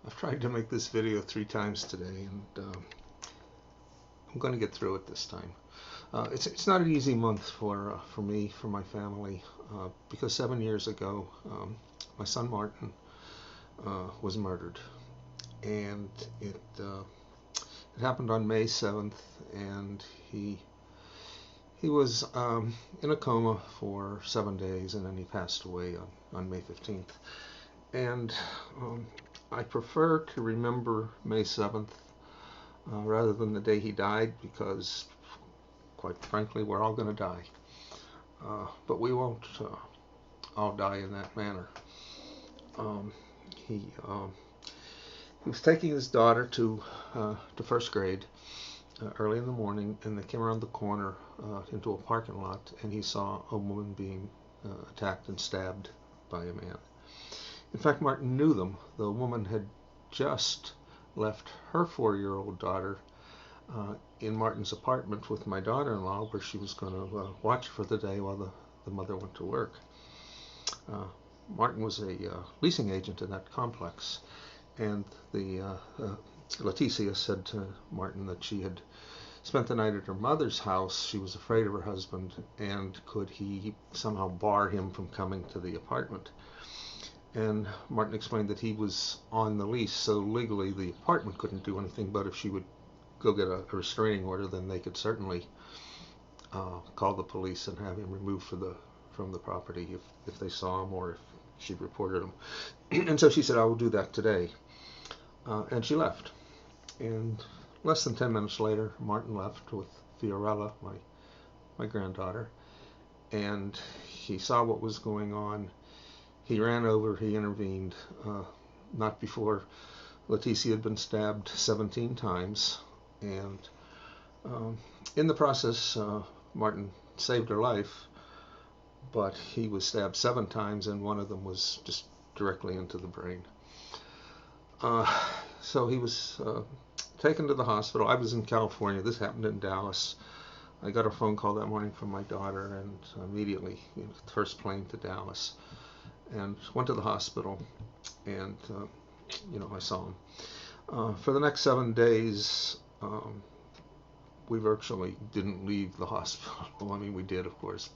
I've tried to make this video 3 times today, and I'm going to get through it this time. It's not an easy month for me, for my family, because 7 years ago, my son Martin was murdered, and it happened on May 7th, and he was in a coma for 7 days, and then he passed away on May 15th. And I prefer to remember May 7th rather than the day he died, because, quite frankly, we're all going to die. But we won't all die in that manner. He was taking his daughter to first grade early in the morning, and they came around the corner into a parking lot, and he saw a woman being attacked and stabbed by a man. In fact, Martin knew them. The woman had just left her 4-year-old daughter in Martin's apartment with my daughter-in-law, where she was going to watch for the day while the mother went to work. Martin was a leasing agent in that complex, and Leticia said to Martin that she had spent the night at her mother's house. She was afraid of her husband, and could he somehow bar him from coming to the apartment. And Martin explained that he was on the lease, so legally the apartment couldn't do anything, but if she would go get a restraining order, then they could certainly call the police and have him removed from the property if they saw him, or if she reported him. And so she said, I will do that today. And she left. And less than 10 minutes later, Martin left with Fiorella, my granddaughter, and he saw what was going on. He ran over, he intervened, not before Leticia had been stabbed 17 times, and in the process, Martin saved her life, but he was stabbed 7 times, and one of them was just directly into the brain. So he was taken to the hospital. I was in California. This happened in Dallas. I got a phone call that morning from my daughter, and immediately, first plane to Dallas, and went to the hospital, and I saw him. For the next 7 days, we virtually didn't leave the hospital. I mean, we did, of course,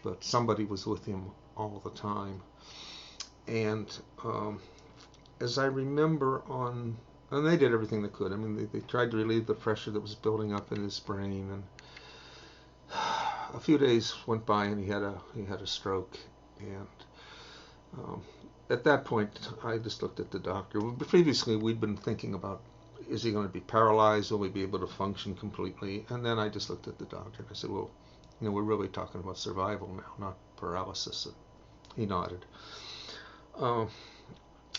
but somebody was with him all the time. And as I remember, and they did everything they could. I mean, they tried to relieve the pressure that was building up in his brain, and a few days went by, and he had a stroke. And at that point, I just looked at the doctor. Previously, we'd been thinking about, is he going to be paralyzed? Will he be able to function completely? And then I just looked at the doctor, and I said, well, we're really talking about survival now, not paralysis. And he nodded.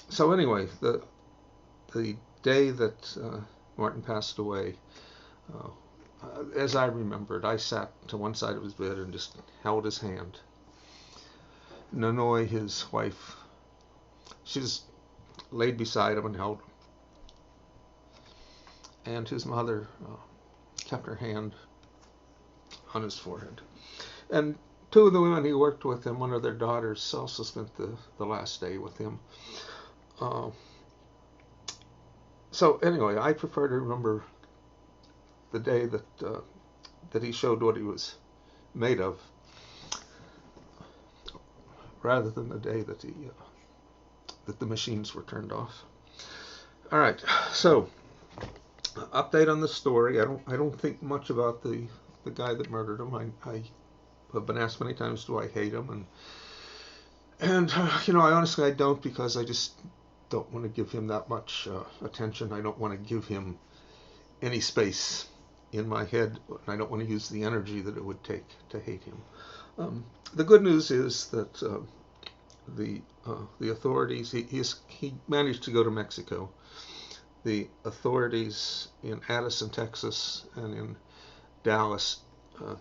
So anyway, the day that Martin passed away, as I remembered, I sat to one side of his bed and just held his hand. Nanoy, his wife, she just laid beside him and held him. And his mother kept her hand on his forehead. And 2 of the women he worked with, and one of their daughters, also spent the last day with him. So anyway, I prefer to remember the day that he showed what he was made of, rather than the day that the machines were turned off. All right, so update on the story. I don't think much about the guy that murdered him. I have been asked many times, do I hate him? And I honestly, I don't, because I just don't want to give him that much attention. I don't want to give him any space in my head, and I don't want to use the energy that it would take to hate him. The good news is that the authorities, he managed to go to Mexico. The authorities in Addison, Texas, and in Dallas,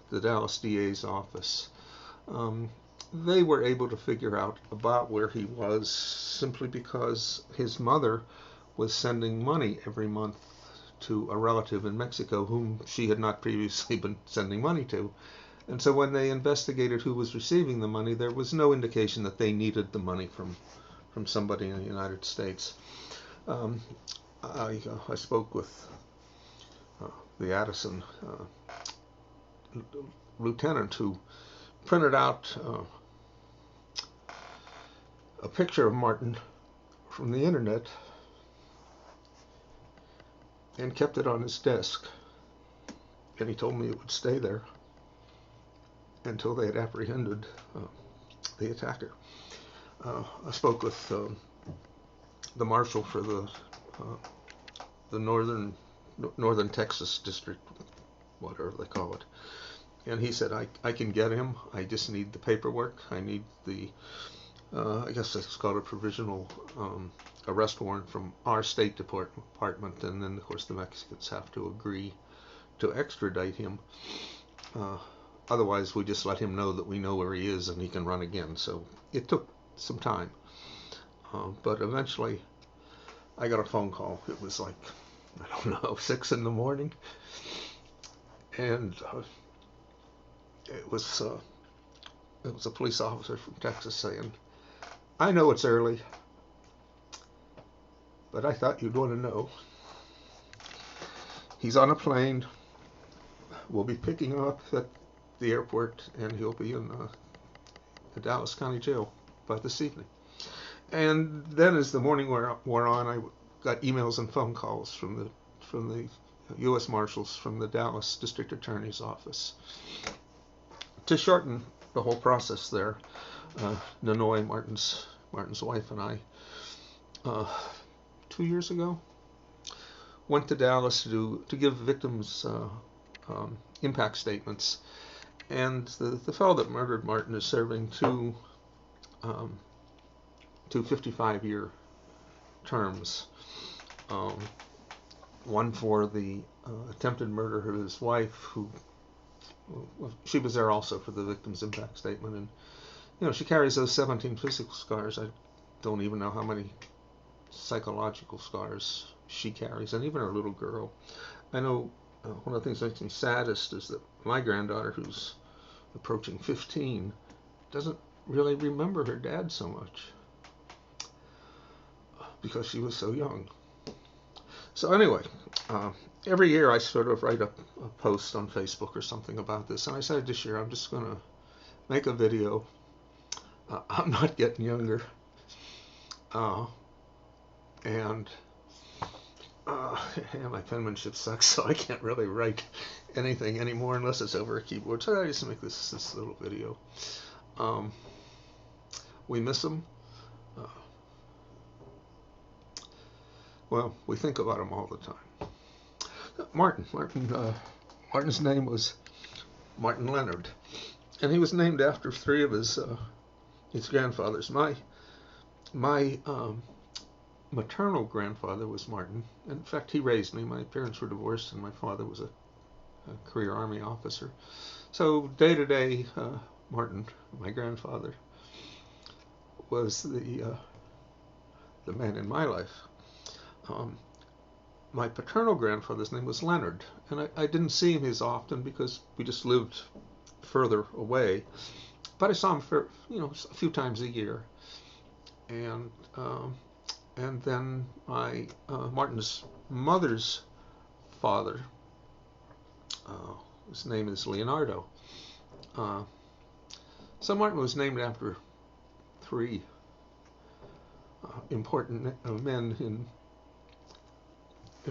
the Dallas DA's office, they were able to figure out about where he was, simply because his mother was sending money every month to a relative in Mexico whom she had not previously been sending money to. And so when they investigated who was receiving the money, there was no indication that they needed the money from somebody in the United States. Um, I spoke with the Addison lieutenant who printed out a picture of Martin from the internet and kept it on his desk. And he told me it would stay there until they had apprehended the attacker. I spoke with the marshal for the northern Texas district, whatever they call it, and he said I can get him. I just need the paperwork. I need the I guess it's called a provisional arrest warrant from our State Department, and then of course the Mexicans have to agree to extradite him. Otherwise, we just let him know that we know where he is and he can run again. So it took some time, but eventually I got a phone call. It was like, I don't know, 6 in the morning, and it was a police officer from Texas saying, "I know it's early, but I thought you'd want to know. He's on a plane. We'll be picking him up at the airport, and he'll be in the Dallas County Jail by this evening." And then, as the morning wore on, I got emails and phone calls from the U.S. Marshals from the Dallas District Attorney's Office. To shorten the whole process there, Nanoy, Martin's wife, and I, 2 years ago, went to Dallas to give victims impact statements. And the fellow that murdered Martin is serving two 55-year terms. One for the attempted murder of his wife, who she was there also for the victim's impact statement, and she carries those 17 physical scars. I don't even know how many psychological scars she carries, and even her little girl. I know one of the things that makes me saddest is that my granddaughter, who's approaching 15, doesn't really remember her dad so much because she was so young. So anyway, every year I sort of write a post on Facebook or something about this, and I decided this year I'm just going to make a video. I'm not getting younger, and my penmanship sucks, so I can't really write anything anymore unless it's over a keyboard. So I just make this little video. We miss him. Well, we think about him all the time. Martin's name was Martin Leonard, and he was named after 3 of his grandfathers. My maternal grandfather was Martin. In fact, he raised me. My parents were divorced, and my father was a career Army officer. So day to day, Martin, my grandfather, was the man in my life. My paternal grandfather's name was Leonard, and I didn't see him as often because we just lived further away. But I saw him for a few times a year, and then my Martin's mother's father, his name is Leonardo. So Martin was named after 3 important men in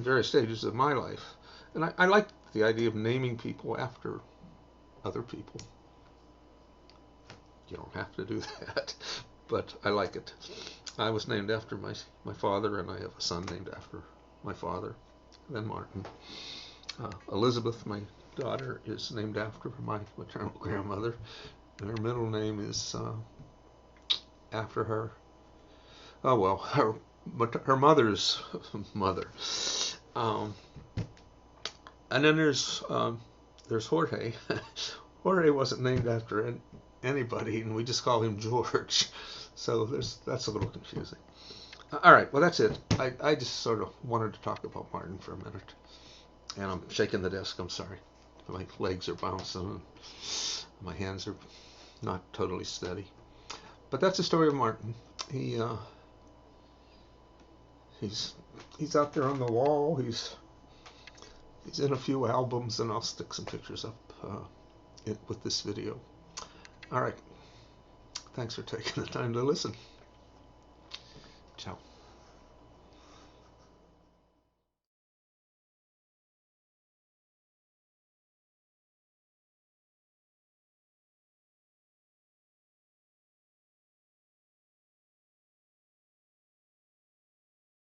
various stages of my life. And I like the idea of naming people after other people. You don't have to do that, but I like it. I was named after my father, and I have a son named after my father, then Martin. Elizabeth, my daughter, is named after my maternal grandmother, and her middle name is after her. Oh well, her mother's mother. And then there's Jorge. Jorge wasn't named after anybody, and we just call him George. So that's a little confusing. All right, well that's it. I just sort of wanted to talk about Martin for a minute, and I'm shaking the desk. I'm sorry. My legs are bouncing, and my hands are not totally steady. But that's the story of Martin. He's out there on the wall. He's in a few albums, and I'll stick some pictures up with this video. All right. Thanks for taking the time to listen.